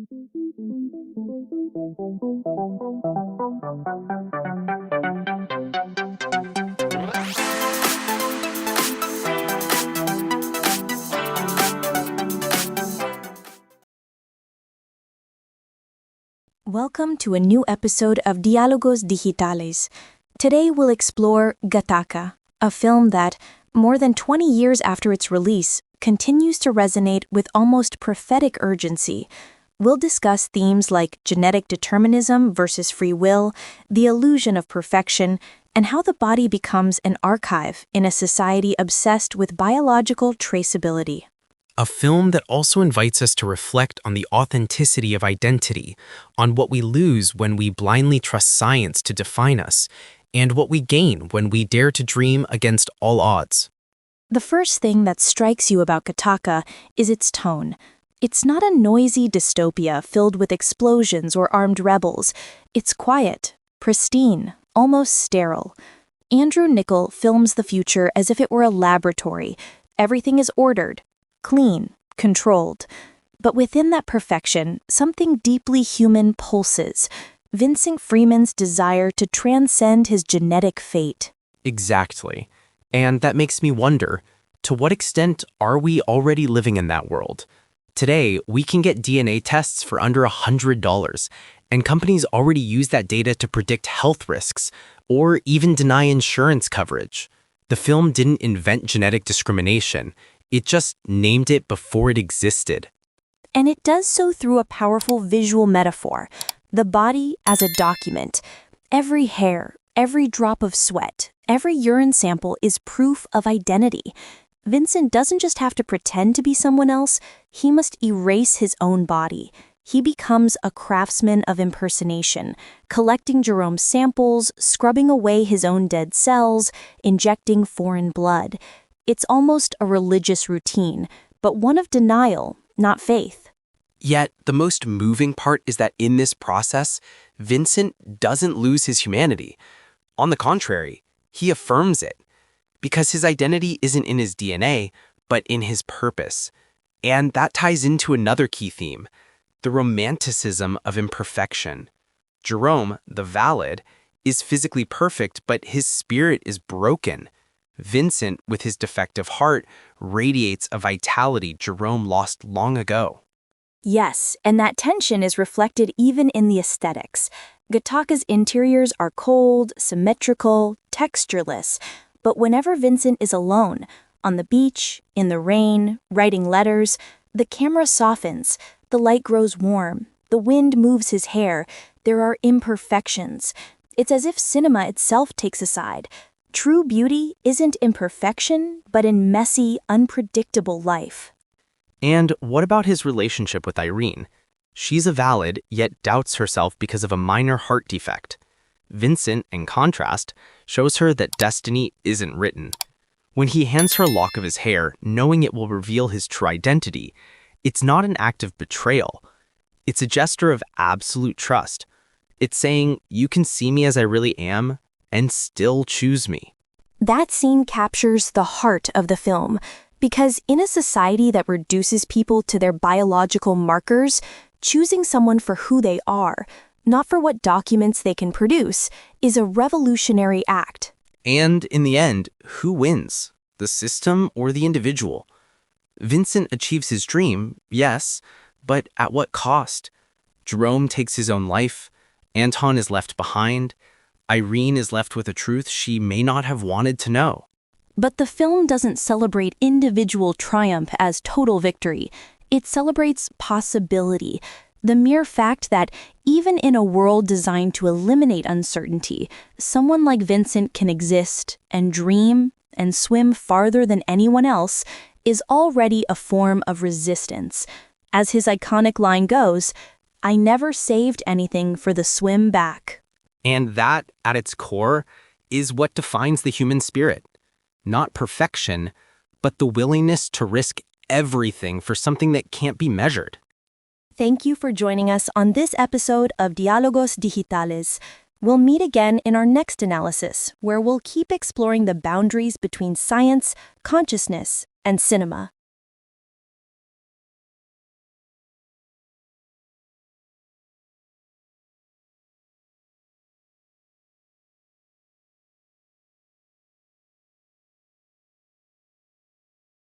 Welcome to a new episode of Diálogos Digitales. Today we'll explore Gattaca, a film that, more than 20 years after its release, continues to resonate with almost prophetic urgency. We'll discuss themes like genetic determinism versus free will, the illusion of perfection, and how the body becomes an archive in a society obsessed with biological traceability. A film that also invites us to reflect on the authenticity of identity, on what we lose when we blindly trust science to define us, and what we gain when we dare to dream against all odds. The first thing that strikes you about Gattaca is its tone. It's not a noisy dystopia filled with explosions or armed rebels. It's quiet, pristine, almost sterile. Andrew Niccol films the future as if it were a laboratory. Everything is ordered, clean, controlled. But within that perfection, something deeply human pulses. Vincent Freeman's desire to transcend his genetic fate. Exactly. And that makes me wonder, to what extent are we already living in that world? Today, we can get DNA tests for under $100, and companies already use that data to predict health risks, or even deny insurance coverage. The film didn't invent genetic discrimination. It just named it before it existed. And it does so through a powerful visual metaphor. The body as a document. Every hair, every drop of sweat, every urine sample is proof of identity. Vincent doesn't just have to pretend to be someone else, he must erase his own body. He becomes a craftsman of impersonation, collecting Jerome's samples, scrubbing away his own dead cells, injecting foreign blood. It's almost a religious routine, but one of denial, not faith. Yet, the most moving part is that in this process, Vincent doesn't lose his humanity. On the contrary, he affirms it, because his identity isn't in his DNA, but in his purpose. And that ties into another key theme, the romanticism of imperfection. Jerome, the valid, is physically perfect, but his spirit is broken. Vincent, with his defective heart, radiates a vitality Jerome lost long ago. Yes, and that tension is reflected even in the aesthetics. Gattaca's interiors are cold, symmetrical, textureless, but whenever Vincent is alone, on the beach, in the rain, writing letters, the camera softens, the light grows warm, the wind moves his hair, there are imperfections. It's as if cinema itself takes a side. True beauty isn't imperfection, but in messy, unpredictable life. And what about his relationship with Irene? She's a valid, yet doubts herself because of a minor heart defect. Vincent, in contrast, shows her that destiny isn't written. When he hands her a lock of his hair, knowing it will reveal his true identity, it's not an act of betrayal. It's a gesture of absolute trust. It's saying, you can see me as I really am, and still choose me. That scene captures the heart of the film, because in a society that reduces people to their biological markers, choosing someone for who they are, not for what documents they can produce, is a revolutionary act. And in the end, who wins? The system or the individual? Vincent achieves his dream, yes, but at what cost? Jerome takes his own life, Anton is left behind, Irene is left with a truth she may not have wanted to know. But the film doesn't celebrate individual triumph as total victory. It celebrates possibility, the mere fact that even in a world designed to eliminate uncertainty, someone like Vincent can exist and dream and swim farther than anyone else is already a form of resistance. As his iconic line goes, "I never saved anything for the swim back." And that, at its core, is what defines the human spirit. Not perfection, but the willingness to risk everything for something that can't be measured. Thank you for joining us on this episode of Diálogos Digitales. We'll meet again in our next analysis, where we'll keep exploring the boundaries between science, consciousness, and cinema.